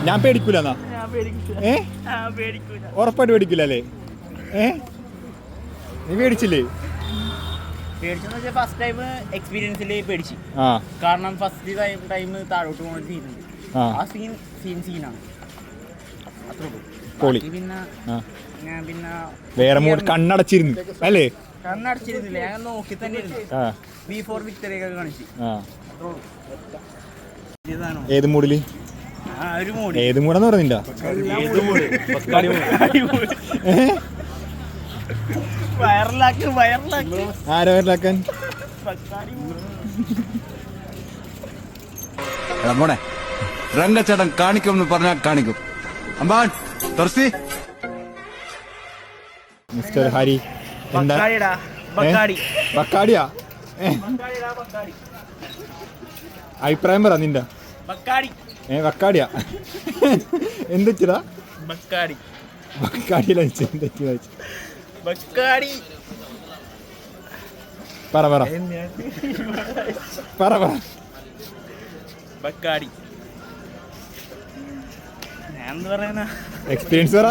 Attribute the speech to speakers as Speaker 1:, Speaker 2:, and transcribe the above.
Speaker 1: ഞാൻ പേടിക്കൂല ഉറപ്പായിട്ട് പേടിക്കൂല അല്ലേ? നീ പേടിച്ചില്ലേ?
Speaker 2: ഫസ്റ്റ് ടൈം എക്സ്പീരിയൻസിൽ പേടിച്ചു. കാരണം ഫസ്റ്റ് ടൈം താഴോട്ട് പോകുന്ന സീനുണ്ട്. ആ സീനാണ് പിന്നെ
Speaker 1: വേറെ മൂഡ് കണ്ണടച്ചിരുന്നു അല്ലേ?
Speaker 2: കണ്ണടച്ചിരുന്നില്ല, ഞാൻ നോക്കി തന്നെ ഇരുന്നു. ബിഫോർ വിക്ടറി ഒക്കെ കാണിച്ചു.
Speaker 1: ഏത് മൂഡില്? ഏത് മൂടെന്ന് പറഞ്ഞില്ല. ആരോ വയറിലാക്കാൻ
Speaker 3: മോനെ രംഗച്ചേട്ടൻ കാണിക്കും എന്ന് പറഞ്ഞാൽ കാണിക്കും. അമ്പാൻ തുറസി
Speaker 1: മിസ്റ്റർ ഹരി എന്താ ബക്കാടിയാ? അഭിപ്രായം പറ നിന്റെ. ബക്കാടിയാ എന്തെച്ചാ? ബക്കാടിയല്ല പറ പറ പറ പറ.
Speaker 2: ബക്കാടി ഞാൻ എന്താ പറയാനാ?
Speaker 1: എക്സ്പീരിയൻസ് പറ.